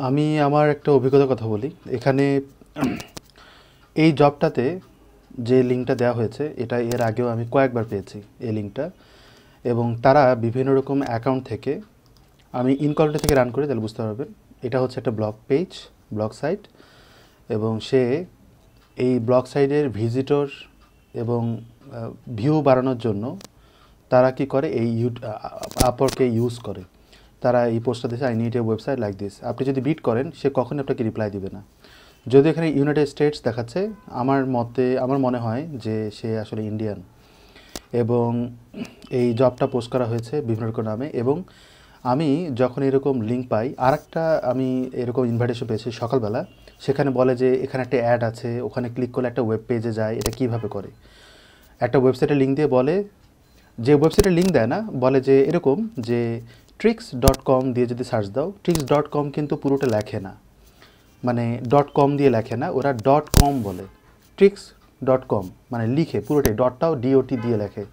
আমি আমার একটা অভিজ্ঞতার কথা বলি। এখানে এই জবটাতে যে লিঙ্কটা দেওয়া হয়েছে এটা এর আগেও আমি কয়েকবার পেয়েছি এই লিঙ্কটা, এবং তারা বিভিন্ন রকম অ্যাকাউন্ট থেকে, আমি ইনকগনিটো থেকে রান করি তাহলে বুঝতে পারবেন। এটা হচ্ছে একটা ব্লগ পেজ, ব্লগ সাইট, এবং সে এই ব্লগ সাইটের ভিজিটর এবং ভিউ বাড়ানোর জন্য তারা কি করে, এই আপওয়ার্ককে ইউজ করে। তারা এই পোস্টটা দিয়েছে, I need a website like this. আপনি যদি বিট করেন সে কখনই আপনাকে রিপ্লাই দিবে না। যদি এখানে ইউনাইটেড স্টেটস দেখাচ্ছে, আমার মনে হয় যে সে আসলে ইন্ডিয়ান। এবং এই জবটা পোস্ট করা হয়েছে বিভিন্ন রকম নামে। এবং আমি যখন এরকম লিঙ্ক পাই, আমি এরকম ইনভাইটেশন পেয়েছি সকালবেলা, সেখানে বলে যে এখানে একটা অ্যাড আছে, ওখানে ক্লিক করলে একটা ওয়েব পেজে যায়। এটা কীভাবে করে, একটা ওয়েবসাইটের লিঙ্ক দিয়ে বলে, যে ওয়েবসাইটের লিঙ্ক দেয় না, বলে যে এরকম যে tricks.com দিয়ে যদি সার্চ দাও, tricks.com কিন্তু পুরোটা লেখে না, মানে .com দিয়ে লেখে না, ওরা .com বলে। tricks.com মানে লিখে পুরোটাই, ডটটাও DOT দিয়ে লেখে।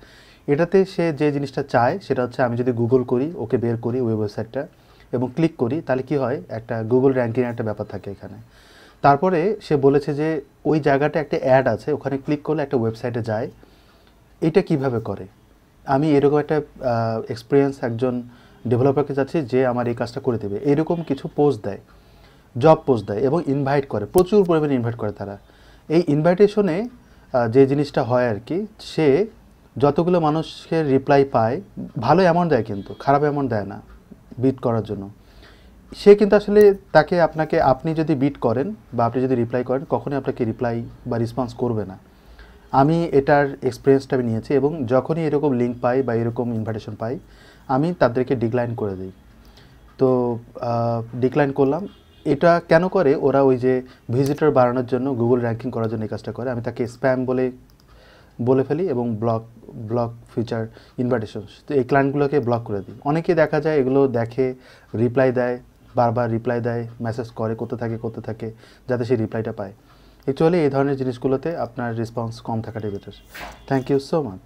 এটাতে সে যে জিনিসটা চায় সেটা হচ্ছে, আমি যদি গুগল করি, ওকে বের করি ওয়েবসাইটটা এবং ক্লিক করি, তাহলে কি হয়, একটা গুগল র্যাঙ্কিং একটা ব্যাপার থাকে এখানে। তারপরে সে বলেছে যে ওই জায়গাটা একটা অ্যাড আছে, ওখানে ক্লিক করলে একটা ওয়েবসাইটে যায়। এটা কিভাবে করে, আমি এরকম একটা এক্সপিরিয়েন্স একজন ডেভেলপারকে যাচ্ছি যে আমার এই কাজটা করে দেবে, এরকম কিছু পোস্ট দেয়, জব পোস্ট দেয় এবং ইনভাইট করে, প্রচুর পরিমাণে ইনভাইট করে তারা। এই ইনভাইটেশনে যে জিনিসটা হয় আর কি, সে যতগুলো মানুষের রিপ্লাই পায়, ভালো অ্যামাউন্ট দেয় কিন্তু খারাপ অ্যামাউন্ট দেয় না বিট করার জন্য। সে কিন্তু আসলে আপনি যদি বিট করেন বা আপনি যদি রিপ্লাই করেন, কখনোই আপনাকে রিপ্লাই বা রেসপন্স করবে না। আমি এটার এক্সপিরিয়েন্সটা আমি নিয়েছি, এবং যখনই এরকম লিঙ্ক পাই বা এরকম ইনভাইটেশন পাই, আমি তাদেরকে ডিক্লাইন করে দিই। তো ডিক্লাইন করলাম। এটা কেন করে ওরা, ওই যে ভিজিটর বাড়ানোর জন্য, গুগল র্যাঙ্কিং করার জন্য এই কাজটা করে। আমি তাকে স্প্যাম বলে ফেলি এবং ব্লক ফিচার ইনভাইটেশনস, তো এই ক্লায়েন্টগুলোকে ব্লক করে দিই। অনেকে দেখা যায় এগুলো দেখে, রিপ্লাই দেয়, বারবার রিপ্লাই দেয়, মেসেজ করে, করতে থাকে যাতে সে রিপ্লাইটা পায়। অ্যাকচুয়ালি এই ধরনের জিনিসগুলোতে আপনার রেসপন্স কম থাকাটাই better. Thank you so much.